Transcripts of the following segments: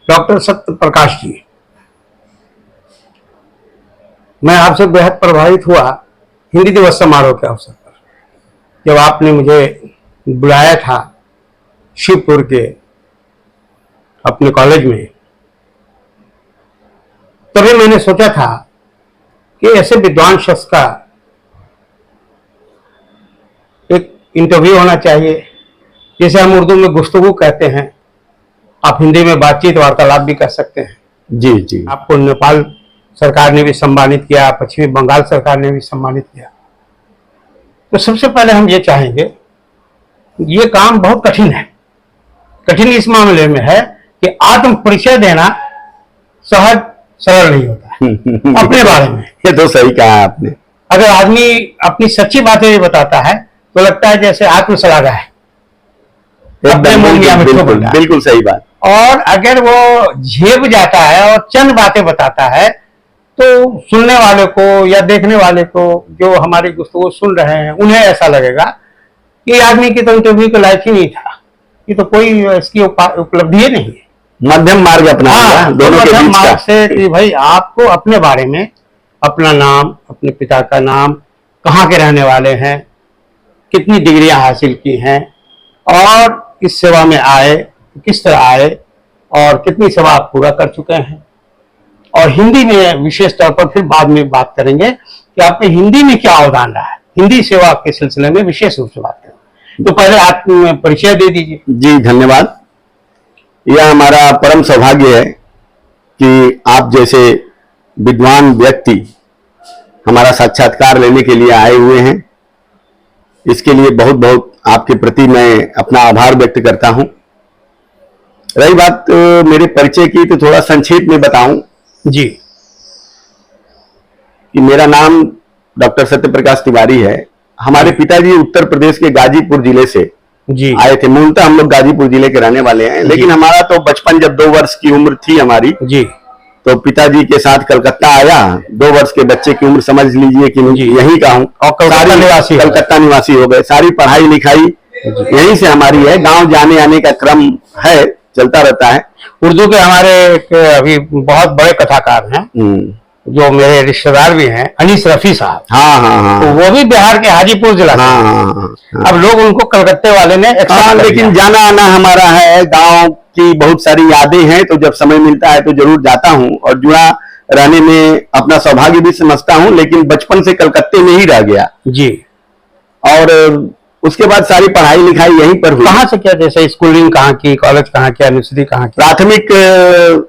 Doctor Satya Prakash ji, मैं आपसे बेहद प्रभावित हुआ हिंदी दिवस समारोह के अवसर पर, जब आपने मुझे बुलाया था शिवपुर के अपने कॉलेज में। तभी मैंने सोचा था कि ऐसे विद्वान शख्स का एक इंटरव्यू होना चाहिए, जैसे हम उर्दू में गुफ्तगू कहते हैं, आप हिंदी में बातचीत वार्तालाप भी कर सकते हैं। जी जी। आपको नेपाल सरकार ने भी सम्मानित किया, पश्चिमी बंगाल सरकार ने भी सम्मानित किया। तो सबसे पहले हम ये चाहेंगे, ये काम बहुत कठिन है। कठिन इस मामले में है कि आत्म परिचय देना सहज सरल नहीं होता है अपने बारे में। ये तो सही कहा आपने। अगर आदमी अपनी सच्ची बातें बताता है तो लगता है जैसे आत्मसलागा है, अपने मुंह में मिठ्ठू बोल रहा है। बिल्कुल सही बात। और अगर वो झेप जाता है और चंद बातें बताता है तो सुनने वाले को या देखने वाले को, जो हमारी गुफ्तगू सुन रहे हैं, उन्हें ऐसा लगेगा कि आदमी की तो इंटरव्यू के लायक ही नहीं था, ये तो कोई इसकी उपलब्धि ही नहीं है। मध्यम मार्ग अपना दोनों के बीच मार्ग का। से कि भाई आपको अपने बारे में, अपना नाम, अपने पिता का नाम, कहाँ के रहने वाले हैं, कितनी डिग्रियां हासिल की हैं और इस सेवा में आए, किस तरह आए और कितनी सेवा आप पूरा कर चुके हैं। और हिंदी में विशेष तौर पर फिर बाद में बात करेंगे कि आपने हिंदी में क्या अवदान रहा है, हिंदी सेवा के सिलसिले में विशेष रूप से बात करेंगे। तो पहले आप परिचय दे दीजिए। जी धन्यवाद। यह हमारा परम सौभाग्य है कि आप जैसे विद्वान व्यक्ति हमारा साक्षात्कार लेने के लिए आए हुए हैं। इसके लिए बहुत बहुत आपके प्रति मैं अपना आभार व्यक्त करता हूं। रही बात मेरे परिचय की, तो थोड़ा संक्षेप में बताऊं जी कि मेरा नाम डॉक्टर सत्य प्रकाश तिवारी है। हमारे पिताजी उत्तर प्रदेश के गाजीपुर जिले से जी आए थे। मूलतः हम लोग गाजीपुर जिले के रहने वाले हैं, लेकिन हमारा तो बचपन, जब 2 वर्ष की उम्र थी हमारी, जी तो पिताजी के साथ कलकत्ता आया। 2 वर्ष के बच्चे की उम्र समझ लीजिए कि यहीं का हूँ और कलकत्ता निवासी हो गए। सारी पढ़ाई लिखाई यहीं से हमारी है। गांव जाने आने का क्रम है, चलता रहता है। उर्दू के हमारे एक अभी बहुत बड़े कथाकार हैं जो मेरे रिश्तेदार भी हैं, अनीस रफी साहब। हाँ हाँ हाँ। तो वो भी बिहार के हाजीपुर जिला के। हाँ हाँ हाँ। अब लोग उनको कलकत्ते वाले ने लेकिन जाना आना हमारा है। गांव की बहुत सारी यादें हैं, तो जब समय मिलता है तो जरूर जाता हूं और जुड़ा रहने में अपना सौभाग्य भी समझता हूं। लेकिन बचपन से कलकत्ते में ही रह गया जी। और उसके बाद सारी पढ़ाई लिखाई यहीं पर हुई। कहाँ से क्या, जैसे स्कूलिंग कहाँ की, कॉलेज कहाँ किया, यूनिवर्सिटी कहाँ की? प्राथमिक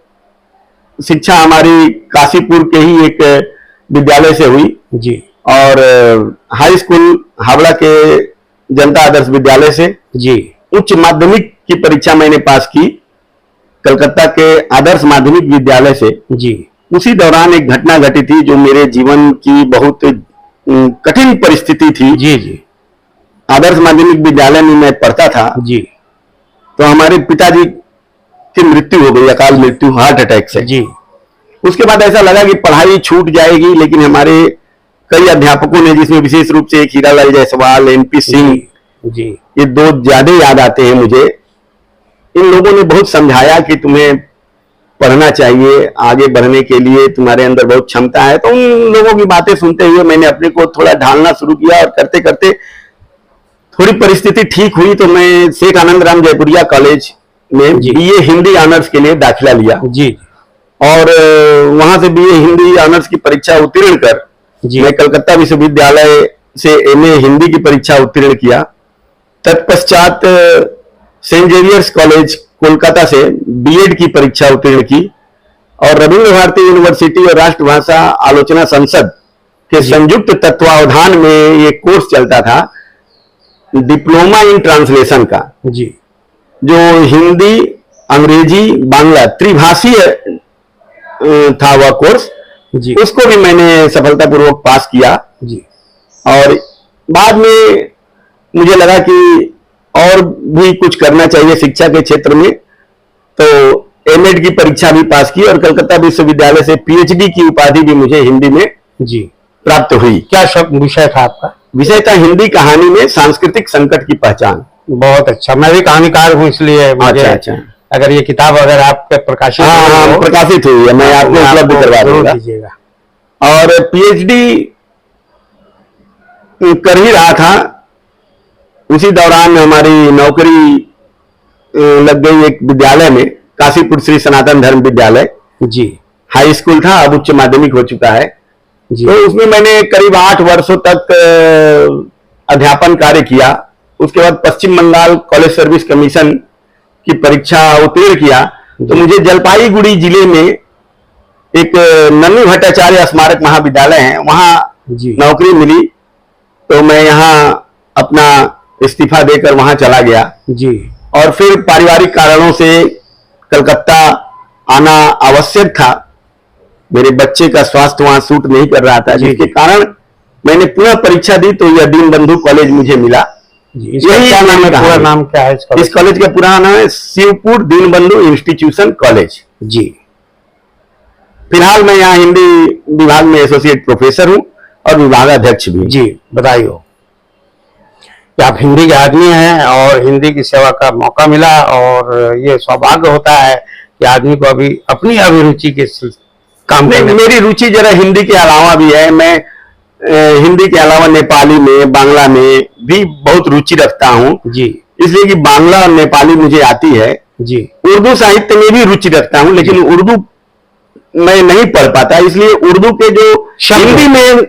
शिक्षा हमारी काशीपुर के ही एक विद्यालय से हुई जी। और हाई स्कूल हावड़ा के जनता आदर्श विद्यालय से जी। उच्च माध्यमिक की परीक्षा मैंने पास की कलकत्ता के आदर्श माध्यमिक विद्यालय से जी। उसी दौरान एक घटना घटी थी जो मेरे जीवन की बहुत कठिन परिस्थिति थी। जी जी। आदर्श माध्यमिक विद्यालय में मैं पढ़ता था जी। तो हमारे पिताजी की मृत्यु हो गई, अकाल मृत्यु, हार्ट अटैक से जी। उसके बाद ऐसा लगा कि पढ़ाई छूट जाएगी, लेकिन हमारे कई अध्यापकों ने, जिसमें विशेष रूप से एक हीरालाल जायसवाल, एनपी सिंह जी, ये 2 ज्यादा याद आते हैं मुझे। इन लोगों ने बहुत समझाया कि तुम्हें पढ़ना चाहिए, आगे बढ़ने के लिए तुम्हारे अंदर बहुत क्षमता है। तो उन लोगों की बातें सुनते हुए मैंने अपने को थोड़ा ढालना शुरू किया और करते करते थोड़ी परिस्थिति ठीक हुई तो मैं शेख आनंद राम जयपुरिया कॉलेज में बीए हिंदी ऑनर्स के लिए दाखिला लिया जी। और वहां से बीए हिंदी ऑनर्स की परीक्षा उत्तीर्ण कर मैं कलकत्ता विश्वविद्यालय से एमए हिंदी की परीक्षा उत्तीर्ण किया। तत्पश्चात सेंट जेवियर्स कॉलेज कोलकाता से बीएड की परीक्षा उत्तीर्ण की और रविंद्र भारती यूनिवर्सिटी और राष्ट्रभाषा आलोचना संसद के संयुक्त तत्वावधान में ये कोर्स चलता था, डिप्लोमा इन ट्रांसलेशन का जी, जो हिंदी, अंग्रेजी, बांग्ला त्रिभाषीय था वह कोर्स जी। उसको भी मैंने सफलतापूर्वक पास किया जी। और बाद में मुझे लगा कि और भी कुछ करना चाहिए शिक्षा के क्षेत्र में, तो एमएड की परीक्षा भी पास की और कलकत्ता विश्वविद्यालय से पीएचडी की उपाधि भी मुझे हिंदी में जी प्राप्त हुई। क्या विषय था आपका? विषय था हिंदी कहानी में सांस्कृतिक संकट की पहचान। बहुत अच्छा, मैं भी कहानीकार हूँ इसलिए मुझे अगर ये किताब अगर आपके प्रकाशित हाँ, प्रकाशित हुई है, मैं आपको उपलब्ध करवा दूंगा। और पीएचडी कर ही रहा था, उसी दौरान हमारी नौकरी लग गई एक विद्यालय में, काशीपुर श्री सनातन धर्म विद्यालय जी, हाई स्कूल था, अब उच्च माध्यमिक हो चुका है जी। तो उसमें मैंने करीब 8 वर्षों तक अध्यापन कार्य किया। उसके बाद पश्चिम बंगाल कॉलेज सर्विस कमीशन की परीक्षा उत्तीर्ण किया, तो मुझे जलपाईगुड़ी जिले में एक नन्नू भट्टाचार्य स्मारक महाविद्यालय है, वहां नौकरी मिली। तो मैं यहाँ अपना इस्तीफा देकर वहां चला गया जी। और फिर पारिवारिक कारणों से कलकत्ता आना आवश्यक था, मेरे बच्चे का स्वास्थ्य वहां सूट नहीं कर रहा था, जिसके कारण मैंने पुनः परीक्षा दी, तो यह दीनबंधु कॉलेज मुझे मिला। यही क्या नाम है, पूरा नाम क्या है इस कॉलेज का? पूरा नाम है शिवपुर दीनबंधु इंस्टीट्यूशन कॉलेज जी। फिलहाल मैं यहाँ हिंदी विभाग में एसोसिएट प्रोफेसर हूँ और विभागाध्यक्ष भी जी। बताइए कि आप हिंदी के आदमी हैं और हिंदी की सेवा का मौका मिला, और ये सौभाग्य होता है कि आदमी को अभी अपनी अभिरुचि के काम में। मेरी रुचि जरा हिंदी के अलावा भी है, मैं हिंदी के अलावा नेपाली में, बांग्ला में भी बहुत रुचि रखता हूँ जी। इसलिए कि बांग्ला और नेपाली मुझे आती है जी। उर्दू साहित्य में भी रुचि रखता हूँ, लेकिन उर्दू मैं नहीं पढ़ पाता, इसलिए उर्दू के जो हिंदी में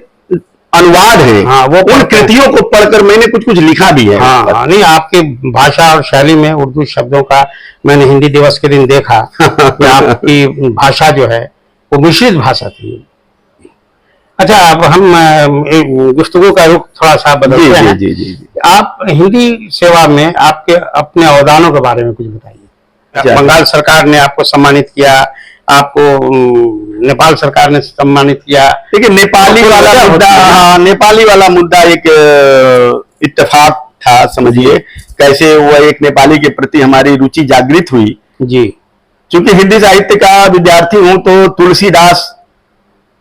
अनुवाद है, हाँ, वो उन कृतियों को पढ़कर मैंने कुछ कुछ लिखा भी है। हाँ, नहीं, आपकी भाषा और शैली में उर्दू शब्दों का मैंने हिंदी दिवस के दिन देखा कि आपकी भाषा जो है वो मिश्रित भाषा थी। अच्छा, अब हम गुफ्तगू का रुख थोड़ा सा बदलते हैं। जी, जी, जी। आप हिंदी सेवा में आपके अपने अवदानों के बारे में कुछ बताइए। बंगाल सरकार ने आपको सम्मानित किया, आपको नेपाल सरकार ने सम्मानित किया। देखिए, नेपाली वाला मुद्दा, हाँ, नेपाली वाला मुद्दा एक इत्तेफाक था, समझिए कैसे वो एक नेपाली के प्रति हमारी रुचि जागृत हुई जी। चूंकि हिंदी साहित्य का विद्यार्थी हूं, तो तुलसीदास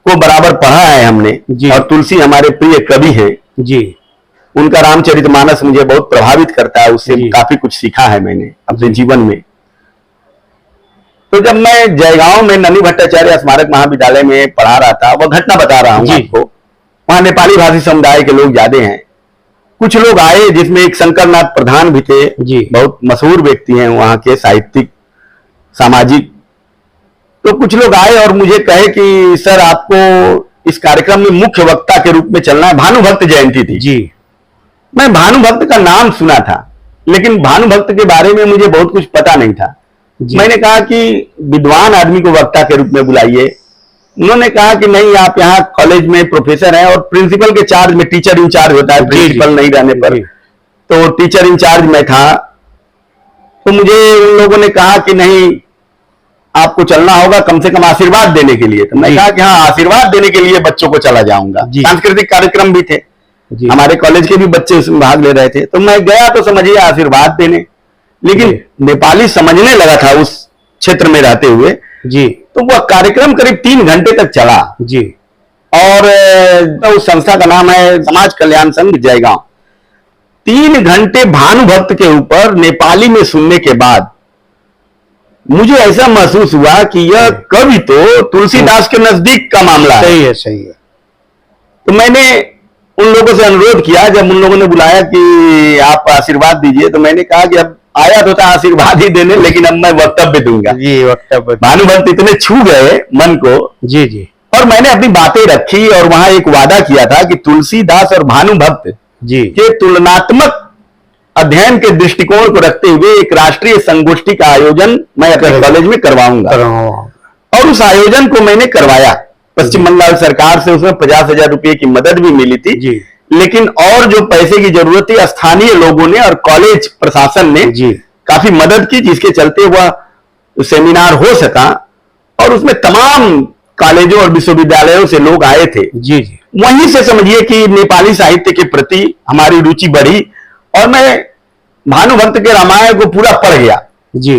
को बराबर पढ़ा है हमने जी। और तुलसी हमारे प्रिय कवि हैं जी। उनका रामचरितमानस मुझे बहुत प्रभावित करता है, उससे काफी कुछ सीखा है मैंने अपने जीवन में। तो जब मैं जयगांव में नन्नू भट्टाचार्य स्मारक महाविद्यालय में पढ़ा रहा था, वह घटना बता रहा हूं आपको, वहां नेपाली भाषी समुदाय के लोग ज्यादा हैं। कुछ लोग आए, जिसमें एक शंकरनाथ प्रधान भी थे जी, बहुत मशहूर व्यक्ति हैं वहां के, साहित्यिक सामाजिक। तो कुछ लोग आए और मुझे कहे कि सर, आपको इस कार्यक्रम में मुख्य वक्ता के रूप में चलना है। भानुभक्त जयंती थी जी। मैं भानुभक्त का नाम सुना था, लेकिन भानुभक्त के बारे में मुझे बहुत कुछ पता नहीं था। मैंने कहा कि विद्वान आदमी को वक्ता के रूप में बुलाइए। उन्होंने कहा कि नहीं, आप यहाँ कॉलेज में प्रोफेसर हैं और प्रिंसिपल के चार्ज में टीचर इंचार्ज होता है, प्रिंसिपल नहीं रहने पर। तो टीचर इंचार्ज में था, तो मुझे उन लोगों ने कहा कि नहीं, आपको चलना होगा कम से कम आशीर्वाद देने के लिए। तो मैं कहा कि हाँ, आशीर्वाद देने के लिए बच्चों को चला जाऊंगा। सांस्कृतिक कार्यक्रम भी थे, हमारे कॉलेज के भी बच्चे उसमें भाग ले रहे थे। तो मैं गया, तो समझिए आशीर्वाद देने, लेकिन नेपाली समझने लगा था उस क्षेत्र में रहते हुए जी। तो वह कार्यक्रम करीब 3 घंटे तक चला जी। और तो उस संस्था का नाम है समाज कल्याण संघ जयगांव। 3 घंटे भानुभक्त के ऊपर नेपाली में सुनने के बाद मुझे ऐसा महसूस हुआ कि यह कवि तो तुलसीदास के नजदीक का मामला है। सही है, सही है। तो मैंने उन लोगों से अनुरोध किया, जब उन लोगों ने बुलाया कि आप आशीर्वाद दीजिए, तो मैंने कहा कि अब आया तो था आशीर्वाद ही देने, लेकिन अब मैं वक्तव्य दूंगा जी। वक्तव्य भानुभक्त इतने छू गए मन को जी जी। और मैंने अपनी बातें रखी और वहां एक वादा किया था कि तुलसीदास और भानुभक्त जी के तुलनात्मक अध्ययन के दृष्टिकोण को रखते हुए एक राष्ट्रीय संगोष्ठी का आयोजन मैं अपने कॉलेज में करवाऊंगा। और उस आयोजन को मैंने करवाया। पश्चिम बंगाल सरकार से उसमें 50,000 रुपए की मदद भी मिली थी जी। लेकिन और जो पैसे की जरूरत थी, स्थानीय लोगों ने और कॉलेज प्रशासन ने जी काफी मदद की, जिसके चलते वह सेमिनार हो सका। और उसमें तमाम कॉलेजों और विश्वविद्यालयों से लोग आए थे जी जी। वहीं से समझिए कि नेपाली साहित्य के प्रति हमारी रुचि बढ़ी और मैं भानुभक्त के रामायण को पूरा पढ़ गया जी।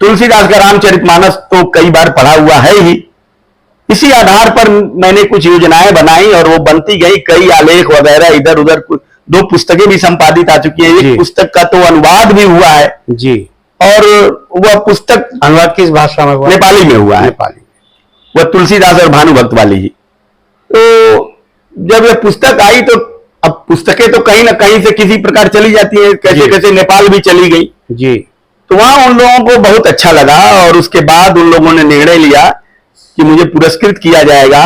तुलसीदास का रामचरितमानस तो कई बार पढ़ा हुआ है ही। इसी आधार पर मैंने कुछ योजनाएं बनाई और वो बनती गई। कई आलेख वगैरह इधर उधर 2 पुस्तकें भी संपादित आ चुकी हैं। एक पुस्तक का तो अनुवाद भी हुआ है जी। और वह पुस्तक अनुवाद किस भाषा में हुआ? नेपाली में हुआ है, नेपाली। वह तुलसीदास और भानुभक्त वाली ही। तो जब यह पुस्तक आई तो अब पुस्तकें तो कहीं ना कहीं से किसी प्रकार चली जाती है, कैसे कैसे नेपाल भी चली गई जी। तो वहां उन लोगों को बहुत अच्छा लगा और उसके बाद उन लोगों ने निर्णय लिया कि मुझे पुरस्कृत किया जाएगा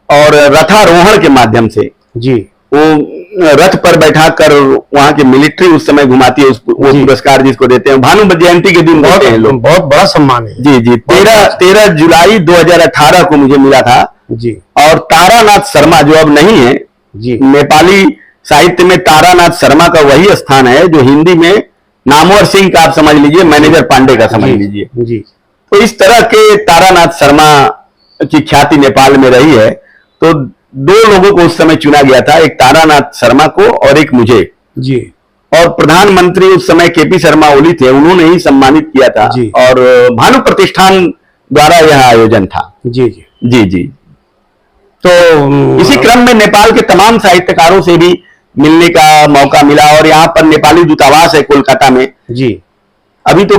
और रथारोहण के माध्यम से जी वो रथ पर बैठाकर वहां की मिलिट्री उस समय घुमाती है, वो पुरस्कार जिसको देते हैं भानु जयंती के दिन देते हैं लोग। बहुत बड़ा सम्मान है। जी जी 13 जुलाई 2018 को मुझे मिला था जी। और तारानाथ शर्मा जो अब नहीं है जी, नेपाली साहित्य में तारानाथ शर्मा का वही स्थान है जो हिंदी में नामवर सिंह का आप समझ लीजिए, मैनेजर पांडे का समझ लीजिए जी। तो इस तरह के तारानाथ शर्मा की ख्याति नेपाल में रही है। तो दो लोगों को उस समय चुना गया था, एक तारानाथ शर्मा को और एक मुझे जी। और प्रधानमंत्री उस समय केपी शर्मा ओली थे, उन्होंने ही सम्मानित किया था जी। और भानु प्रतिष्ठान द्वारा यह आयोजन था। जी जी जी जी। तो इसी क्रम में नेपाल के तमाम साहित्यकारों से भी मिलने का मौका मिला और यहाँ पर नेपाली दूतावास है कोलकाता में जी। अभी तो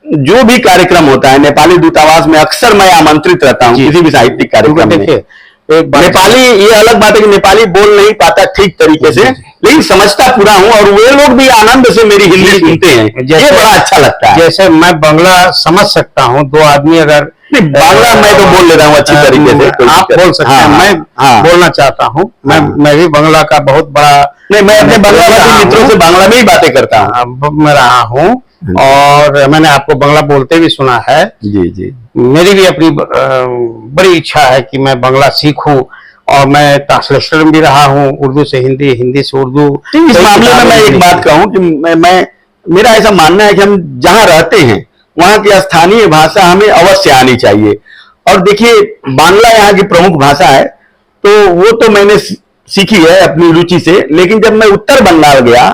जो भी कार्यक्रम होता है नेपाली दूतावास में अक्सर मैं आमंत्रित रहता हूँ किसी भी साहित्यिक कार्यक्रम में। देखिए नेपाली, ये अलग बात है कि नेपाली बोल नहीं पाता ठीक तरीके से, लेकिन समझता पूरा हूँ और वे लोग भी आनंद से मेरी हिंदी सुनते हैं, ये बड़ा अच्छा लगता है। जैसे मैं बांग्ला समझ सकता हूँ, दो आदमी अगर बांग्ला मैं तो बोल ले रहा हूँ अच्छी तरीके से, आप बोल सकते हैं, मैं बोलना चाहता हूँ। मैं भी बांग्ला का बहुत बड़ा, नहीं मैं अपने बांग्लादेशी मित्रों से बांग्ला में ही बातें करता हूँ, मैं रहा हूँ और मैंने आपको बांग्ला बोलते भी सुना है। जी जी। मेरी भी अपनी बड़ी इच्छा है कि मैं बांग्ला सीखूं और मैं ट्रांसलेटर भी रहा हूँ, उर्दू से हिंदी, हिंदी से उर्दू। इस मामले में मैं एक बात कहूँ कि मैं मेरा ऐसा मानना है कि हम जहाँ रहते हैं वहाँ की स्थानीय भाषा हमें अवश्य आनी चाहिए। और देखिए बांग्ला यहाँ की प्रमुख भाषा है, तो वो तो मैंने सीखी है अपनी रुचि से, लेकिन जब मैं उत्तर बंगाल गया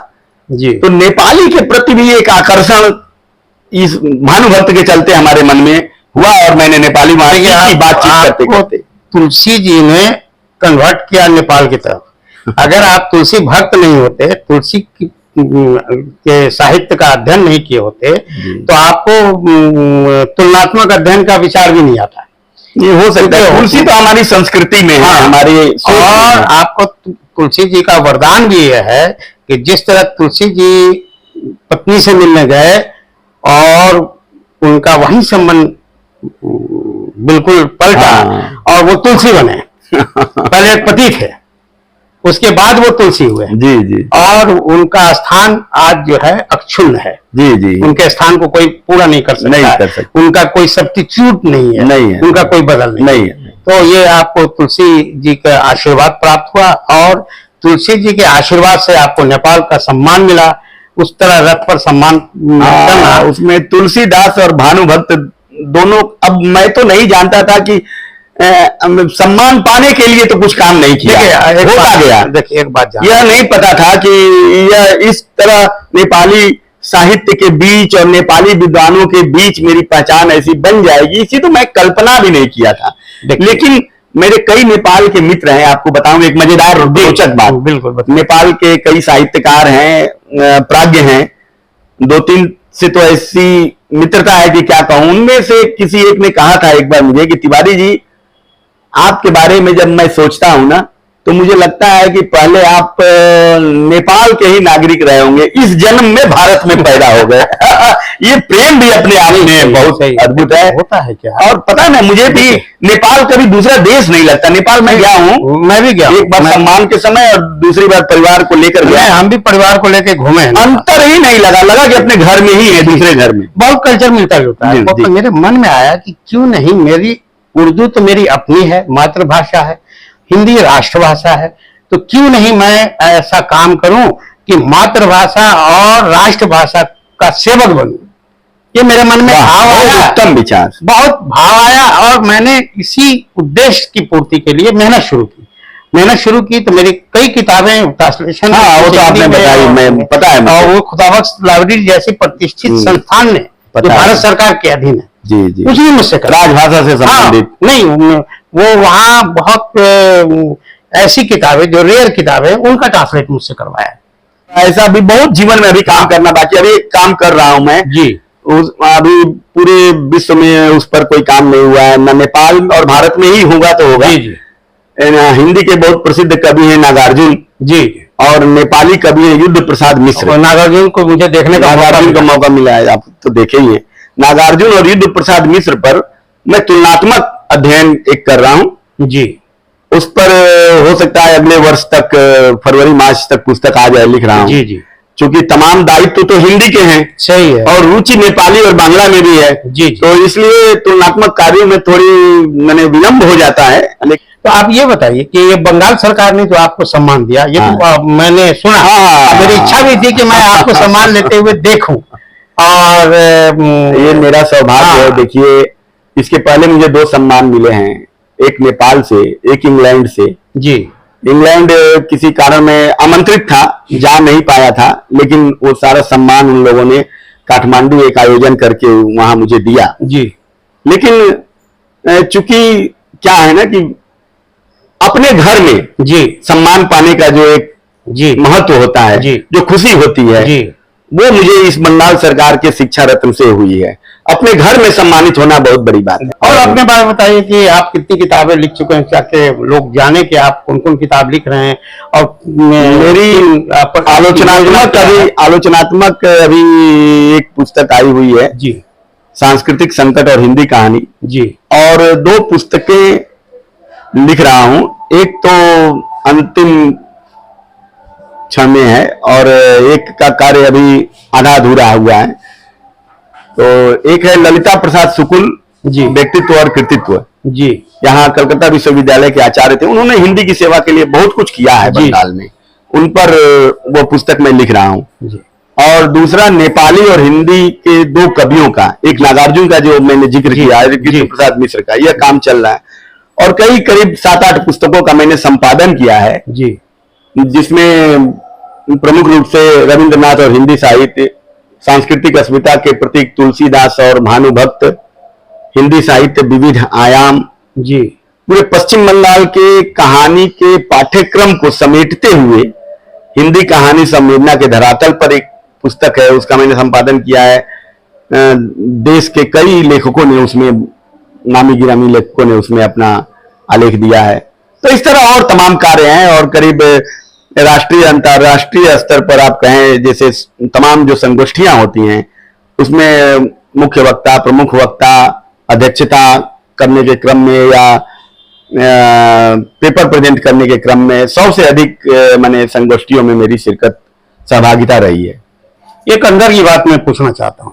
जी तो नेपाली के प्रति भी एक आकर्षण इस भानुभक्त के चलते हमारे मन में हुआ और मैंने नेपाली की बातचीत करते करते तुलसी जी ने कन्वर्ट किया नेपाल की तरफ। अगर आप तुलसी भक्त नहीं होते, तुलसी के साहित्य का अध्ययन नहीं किए होते तो आपको तुलनात्मक अध्ययन का विचार भी नहीं आता। ये हो सकता है, तुलसी तो हमारी संस्कृति में है, हमारे और आपको तुलसी जी का वरदान भी यह है कि जिस तरह तुलसी जी पत्नी से मिलने गए और उनका वही संबंध बिल्कुल पलटा और वो तुलसी बने। पहले पति थे, उसके बाद वो तुलसी हुए। जी जी। और उनका स्थान आज जो है अक्षुण्ण है। जी जी। उनके स्थान को कोई पूरा नहीं कर सकता, उनका कोई सब्स्टिट्यूट नहीं है, नहीं है, उनका कोई बदल नहीं है। तो ये आपको तुलसी जी का आशीर्वाद प्राप्त हुआ और तुलसी जी के आशीर्वाद से आपको नेपाल का सम्मान मिला। उस तरह रथ पर सम्मान करना, उसमें तुलसीदास और भानुभक्त दोनों, अब मैं तो नहीं जानता था कि सम्मान पाने के लिए तो कुछ काम नहीं किया, होता गया। देखिए एक बात यह नहीं पता था कि यह इस तरह नेपाली साहित्य के बीच और नेपाली विद्वानों के बीच मेरी पहचान ऐसी बन जाएगी, इसी तो मैं कल्पना भी नहीं किया था। लेकिन मेरे कई नेपाल के मित्र हैं, आपको बताऊं एक मजेदार रोचक बात। बिल्कुल। नेपाल के कई साहित्यकार हैं, प्राज्ञ हैं, 2-3 से तो ऐसी मित्रता है कि क्या कहूं। उनमें से किसी एक ने कहा था एक बार मुझे कि तिवारी जी, आपके बारे में जब मैं सोचता हूं ना तो मुझे लगता है कि पहले आप नेपाल के ही नागरिक रहे होंगे, इस जन्म में भारत में पैदा हो गए। ये प्रेम भी अपने आप में बहुत अद्भुत है। होता है क्या? और पता है मुझे भी नेपाल कभी दूसरा देश नहीं लगता। नेपाल में गया हूँ, मैं भी गया, एक बार सम्मान के समय और दूसरी बार परिवार को लेकर गया। हम भी परिवार को लेकर घूमे, अंतर ही नहीं लगा कि अपने घर में ही है, दूसरे घर में। बहुत कल्चर मिलता जुलता है। तो मेरे मन में आया कि क्यों नहीं, मेरी उर्दू तो मेरी अपनी है, मातृभाषा है, हिंदी राष्ट्रभाषा है, तो क्यों नहीं मैं ऐसा काम करूं कि मातृभाषा और राष्ट्रभाषा का सेवक बनूं। ये मेरे मन में भाव आया, उत्तम विचार, बहुत भाव आया और मैंने इसी उद्देश्य की पूर्ति के लिए मेहनत शुरू की। तो मेरी कई किताबें ट्रांसलेशन, वो तो आपने बताई, मैं पता है, और वो खुदाबख्श लाइब्रेरी जैसी प्रतिष्ठित संस्थान ने, जो भारत सरकार के अधीन है, जी जी, कुछ नहीं मुझसे कर, राजभाषा से संबंधित नहीं, वो वहाँ बहुत ऐसी किताबें जो रेयर किताबें, उनका ट्रांसलेट मुझसे करवाया। ऐसा भी बहुत जीवन में अभी काम करना बाकी, अभी एक काम कर रहा हूं मैं जी। अभी पूरे विश्व में उस पर कोई काम नहीं हुआ है, न नेपाल और भारत में ही होगा तो होगा। जी। हिंदी के बहुत प्रसिद्ध कवि हैं नागार्जुन जी, और नेपाली कवि है युद्ध प्रसाद मिश्र। नागार्जुन को मुझे देखने का मौका मिला है, आप तो देखे ही है। नागार्जुन और युद्ध प्रसाद मिश्र पर मैं तुलनात्मक अध्ययन एक कर रहा हूं जी। उस पर हो सकता है अगले वर्ष तक, फरवरी मार्च तक पुस्तक आ जाए, लिख रहा हूं। जी जी। क्योंकि तमाम दायित्व तो हिंदी के हैं, सही है, और रुचि नेपाली और बांग्ला में भी है। जी। तो इसलिए तुलनात्मक कार्यों में थोड़ी मैंने विलंब हो जाता है। तो आप ये बताइए कि ये बंगाल सरकार ने जो आपको सम्मान दिया, ये तो मैंने सुना, मेरी इच्छा भी थी कि मैं आपको सम्मान लेते हुए देखूं, और ये मेरा सौभाग्य है। देखिए, इसके पहले मुझे 2 सम्मान मिले हैं, एक नेपाल से, एक इंग्लैंड से। जी। इंग्लैंड किसी कारण में आमंत्रित था, जा नहीं पाया था, लेकिन वो सारा सम्मान उन लोगों ने काठमांडू एक आयोजन करके वहां मुझे दिया। जी। लेकिन चूंकि क्या है ना कि अपने घर में जी सम्मान पाने का जो एक जी महत्व होता है, जी, जो खुशी होती है, जी, वो मुझे इस बंगाल सरकार के शिक्षा रत्न से हुई है। अपने घर में सम्मानित होना बहुत बड़ी बात है। और अपने बारे में बताइए कि आप कितनी किताबें लिख चुके हैं, ताकि लोग जाने कि आप कौन कौन किताब लिख रहे हैं। और मेरी आलोचनात्मक अभी एक पुस्तक आई हुई है जी, सांस्कृतिक संकट और हिंदी कहानी जी, और 2 पुस्तकें लिख रहा हूं। एक तो अंतिम क्षण में है और एक का कार्य अभी आधा अधूरा हुआ है। तो एक है ललिता प्रसाद शुक्ल जी, व्यक्तित्व और कृतित्व जी, यहाँ कलकत्ता विश्वविद्यालय के आचार्य थे, उन्होंने हिंदी की सेवा के लिए बहुत कुछ किया है बंगाल में, उन पर वो पुस्तक मैं लिख रहा हूं। और दूसरा नेपाली और हिंदी के 2 कवियों का, एक नागार्जुन का जो मैंने जिक्र किया, युद्ध प्रसाद मिश्र का, यह काम चल रहा है। और करीब 7-8 पुस्तकों का मैंने संपादन किया है जी, जिसमें प्रमुख रूप से रविंद्रनाथ और हिंदी साहित्य, सांस्कृतिक अस्मिता के प्रतीक तुलसीदास और भानुभक्त, हिंदी साहित्य विविध आयाम जी, पूरे पश्चिम बंगाल के कहानी के पाठ्यक्रम को समेटते हुए हिंदी कहानी संवेदना के धरातल पर एक पुस्तक है, उसका मैंने संपादन किया है। देश के कई लेखकों ने उसमें, नामी गिरामी लेखकों ने उसमें अपना आलेख दिया है। तो इस तरह और तमाम कार्य हैं, और करीब राष्ट्रीय अंतर्राष्ट्रीय स्तर पर आप कहें, जैसे तमाम जो संगोष्ठियां होती हैं उसमें मुख्य वक्ता, प्रमुख वक्ता, अध्यक्षता करने के क्रम में या पेपर प्रेजेंट करने के क्रम में 100 से अधिक मैंने संगोष्ठियों में मेरी शिरकत, सहभागिता रही है। एक अंदर की बात मैं पूछना चाहता हूं,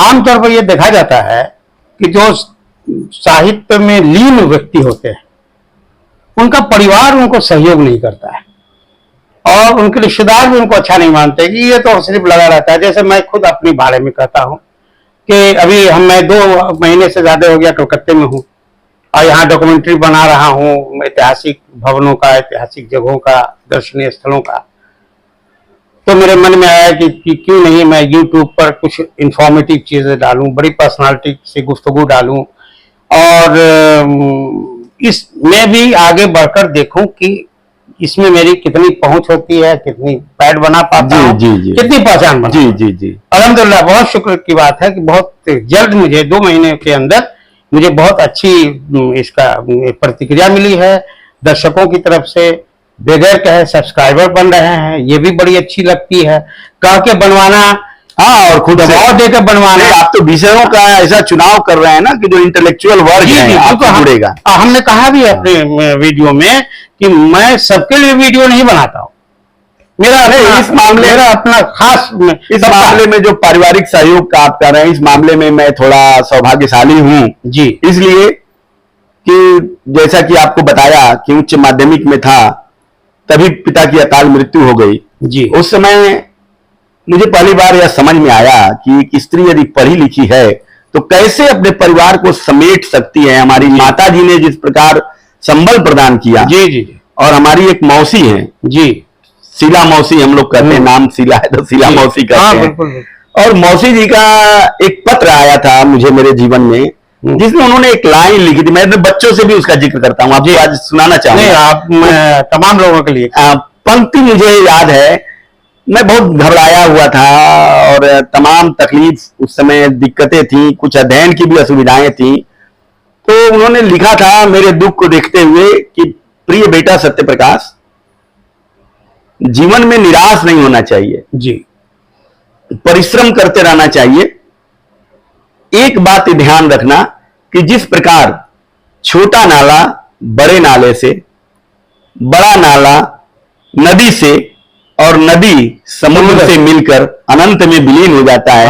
आमतौर पर यह देखा जाता है कि जो साहित्य में लीन व्यक्ति होते हैं उनका परिवार उनको सहयोग नहीं करता है, और उनके रिश्तेदार भी उनको अच्छा नहीं मानते कि ये तो सिर्फ लगा रहता है। जैसे मैं खुद अपने बारे में कहता हूं कि अभी मैं 2 महीने से ज्यादा हो गया कलकत्ते में हूं, और यहाँ डॉक्यूमेंट्री बना रहा हूं ऐतिहासिक भवनों का, ऐतिहासिक जगहों का, दर्शनीय स्थलों का। तो मेरे मन में आया कि क्यों नहीं मैं YouTube पर कुछ इंफॉर्मेटिव चीजें डालूं, बड़ी पर्सनालिटी से गुफ्तगू डालूं, और इसमें भी आगे बढ़कर देखूं कि इसमें मेरी कितनी पहुंच होती है, कितनी पैड बना पाता हूं, कितनी पहचान बना। जी जी जी, अल्हम्दुलिल्लाह, बहुत शुक्र की बात है कि बहुत जल्द मुझे 2 महीने के अंदर मुझे बहुत अच्छी इसका प्रतिक्रिया मिली है दर्शकों की तरफ से। बगैर कहे सब्सक्राइबर बन रहे हैं, ये भी बड़ी अच्छी लगती है। कह के बनवाना, हाँ, और खुद दबाव देकर बनवाना। आप तो विषयों का ऐसा चुनाव कर रहे हैं ना कि जो इंटेलेक्चुअल वर्ग है आपको जुड़ेगा। हमने कहा भी अपने वीडियो में कि मैं सबके लिए वीडियो नहीं बनाता हूँ, मेरा इस मामले मेरा अपना खास, इस मामले में जो पारिवारिक सहयोग का आप कर रहे हैं, इस मामले में मैं थोड़ा सौभाग्यशाली हूँ जी, इसलिए कि जैसा कि आपको बताया कि उच्च माध्यमिक में था, तभी पिता की अकाल मृत्यु हो गई जी। उस समय मुझे पहली बार यह समझ में आया कि एक स्त्री यदि पढ़ी लिखी है तो कैसे अपने परिवार को समेट सकती है। हमारी माता जी ने जिस प्रकार संबल प्रदान किया जी जी, और हमारी एक मौसी है जी, शीला मौसी हम लोग कहते हैं, नाम शीला है तो शीला मौसी कहते हैं। और मौसी जी का एक पत्र आया था मुझे मेरे जीवन में, जिसमें उन्होंने एक लाइन लिखी थी। मैं अपने बच्चों से भी उसका जिक्र करता हूँ, आपको आज सुनाना चाहूंगा। आप तमाम लोगों के लिए। पंक्ति मुझे याद है, मैं बहुत घबराया हुआ था और तमाम तकलीफ उस समय दिक्कतें थी, कुछ अध्ययन की भी असुविधाएं थी। तो उन्होंने लिखा था मेरे दुख को देखते हुए कि प्रिय बेटा सत्यप्रकाश, जीवन में निराश नहीं होना चाहिए जी, परिश्रम करते रहना चाहिए। एक बात ध्यान रखना कि जिस प्रकार छोटा नाला बड़े नाले से, बड़ा नाला नदी से और नदी समुद्र से मिलकर अनंत में विलीन हो जाता है,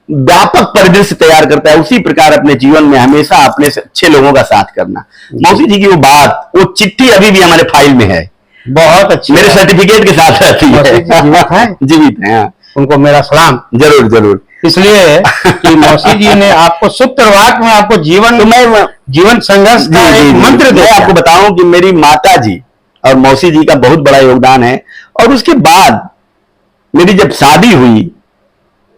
व्यापक परिदृश्य तैयार करता है, उसी प्रकार अपने जीवन में हमेशा अपने से अच्छे लोगों का साथ करना। मौसी जी की वो बात, वो चिट्ठी अभी भी हमारे फाइल में है, बहुत अच्छी, मेरे सर्टिफिकेट के साथ रहती है। जीवित है, हाँ। उनको मेरा सलाम। जरूर जरूर। इसलिए कि मौसी जी ने आपको सूत्रवाक में आपको जीवन संघर्ष का एक मंत्र दिया। आपको बताऊं कि मेरी माता जी और मौसी जी का बहुत बड़ा योगदान है। और उसके बाद मेरी जब शादी हुई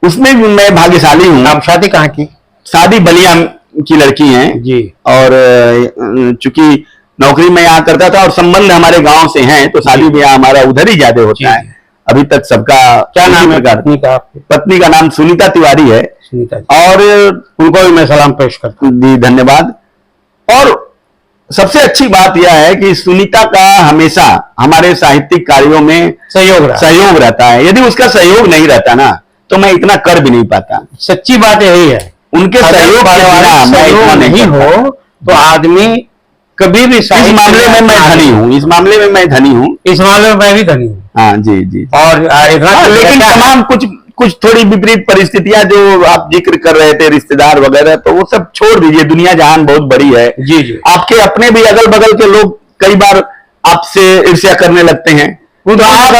उसमें भी मैं भाग्यशाली हूँ। आप शादी कहाँ की? शादी बलिया की लड़की है जी। और चूंकि नौकरी में यहाँ करता था और संबंध हमारे गांव से हैं, तो शादी ब्याह हमारा उधर ही ज्यादा होता है। अभी तक सबका क्या नाम है पत्नी का? पत्नी का नाम सुनीता तिवारी है। सुनीता जी। और उनको भी मैं सलाम पेश करता हूँ। जी धन्यवाद। और सबसे अच्छी बात यह है कि सुनीता का हमेशा हमारे साहित्यिक कार्यों में सहयोग रहता है। यदि उसका सहयोग नहीं रहता ना तो मैं इतना कर भी नहीं पाता। सच्ची बात यही है, उनके सहयोग नहीं हो तो आदमी कभी भी। इस मामले में मैं धनी हूँ, इस मामले में मैं धनी हूँ, इस मामले में मैं भी धनी हूँ। हाँ जी जी। और लेकिन तमाम कुछ थोड़ी विपरीत परिस्थितियां जो आप जिक्र कर रहे थे, रिश्तेदार वगैरह, तो वो सब छोड़ दीजिए। दुनिया जहान बहुत बड़ी है जी जी। आपके अपने भी अगल बगल के लोग कई बार आपसे ईर्ष्या करने लगते हैं, तो आप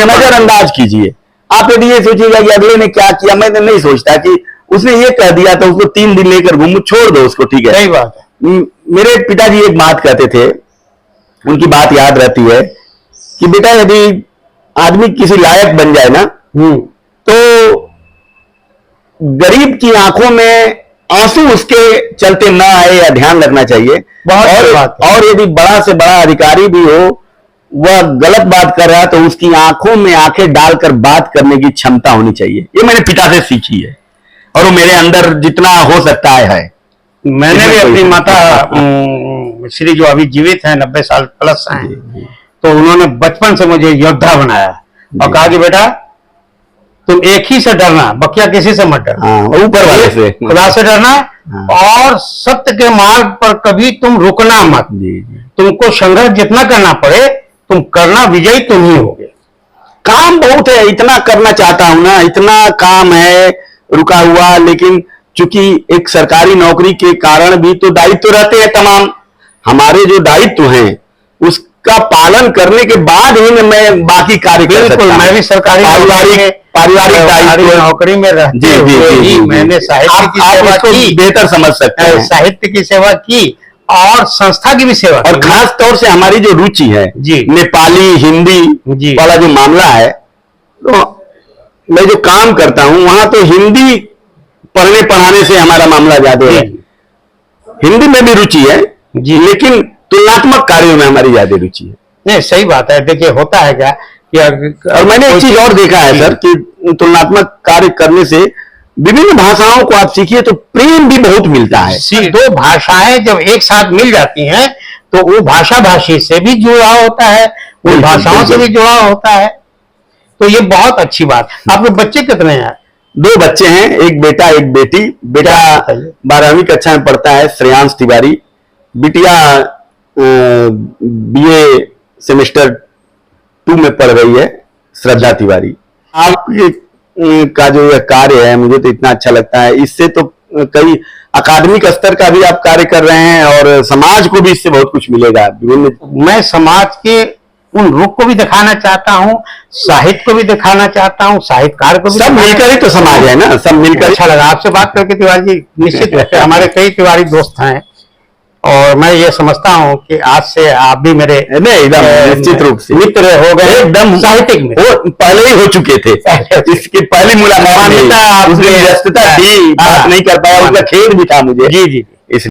नजरअंदाज कीजिए। आप यदि ये सोचिएगा कि अगले ने क्या किया, मैं नहीं सोचता कि उसने ये कह दिया तो उसको 3 दिन लेकर घूमू, छोड़ दो उसको, ठीक है। सही बात है। मेरे पिताजी एक बात कहते थे, उनकी बात याद रहती है कि बेटा यदि आदमी किसी लायक बन जाए ना तो गरीब की आंखों में आंसू उसके चलते ना आए, या ध्यान रखना चाहिए। और यदि बड़ा से बड़ा अधिकारी भी हो, वह गलत बात कर रहा है तो उसकी आंखों में आंखें डालकर बात करने की क्षमता होनी चाहिए। ये मैंने पिता से सीखी है और वो मेरे अंदर जितना हो सकता है। मैंने भी अपनी माता श्री जो अभी जीवित हैं, 90 साल प्लस हैं, तो उन्होंने बचपन से मुझे योद्धा बनाया और कहा कि बेटा तुम एक ही से डरना, बकिया किसी से मत डरना, ऊपर वाले से, खुदा से डरना। और सत्य के मार्ग पर कभी तुम रुकना मत। तुमको संघर्ष जितना करना पड़े तुम करना, विजयी तुम ही होगे। काम बहुत है, इतना करना चाहता हूं ना, इतना काम है रुका हुआ, लेकिन चूंकि एक सरकारी नौकरी के कारण भी तो दायित्व रहते हैं तमाम। हमारे जो दायित्व हैं उसका पालन करने के बाद ही मैं बाकी कार्य कर सकता हूं। मैं भी सरकारी पारिवारिक दायित्व नौकरी में रहते हुए मैंने साहित्य की सेवा की, बेहतर समझ सकते हैं। साहित्य की सेवा की और संस्था की भी सेवा, और खास तौर से हमारी जो रुचि है जी, नेपाली हिंदी वाला जो मामला है, तो मैं जो काम करता हूं वहां तो हिंदी पढ़ने पढ़ाने से हमारा मामला ज्यादा है। हिंदी में भी रुचि है जी, लेकिन तुलनात्मक कार्यों में हमारी ज्यादा रुचि है। नहीं, सही बात है। देखिए होता है क्या कि और मैंने एक चीज और देखा है सर कि तुलनात्मक कार्य करने से विभिन्न भाषाओं को आप सीखिए तो प्रेम भी बहुत मिलता है। 2 भाषाएं जब एक साथ मिल जाती हैं तो वो भाषा भाषी से भी जुड़ा होता है, उन भाषाओं से भी जुड़ा होता है। तो ये बहुत अच्छी बात। आपके बच्चे कितने हैं? 2 बच्चे हैं, एक बेटा एक बेटी। बेटा 12वीं कक्षा में पढ़ता है, श्रेयांश तिवारी। बिटिया BA सेमेस्टर 2 में पढ़ रही है, श्रद्धा तिवारी। आपके का जो यह कार्य है मुझे तो इतना अच्छा लगता है। इससे तो कई अकादमिक स्तर का भी आप कार्य कर रहे हैं और समाज को भी इससे बहुत कुछ मिलेगा। मैं समाज के उन रुख को भी दिखाना चाहता हूँ, साहित्य को भी दिखाना चाहता हूँ, साहित्यकार को भी। सब मिलकर ही तो समाज है ना, सब मिलकर। अच्छा लगा आपसे बात करके तिवारी जी। निश्चित रूप से हमारे कई तिवारी दोस्त हैं और मैं ये समझता हूँ कि आज से आप भी मेरे निश्चित रूप से मित्र हो गए, एकदम साहित्यिक में। वो पहले ही हो चुके थे, इसकी पहली मुलाकात, व्यस्तता थी, बात नहीं कर पाया, उसका खेद भी था मुझे। जी जी।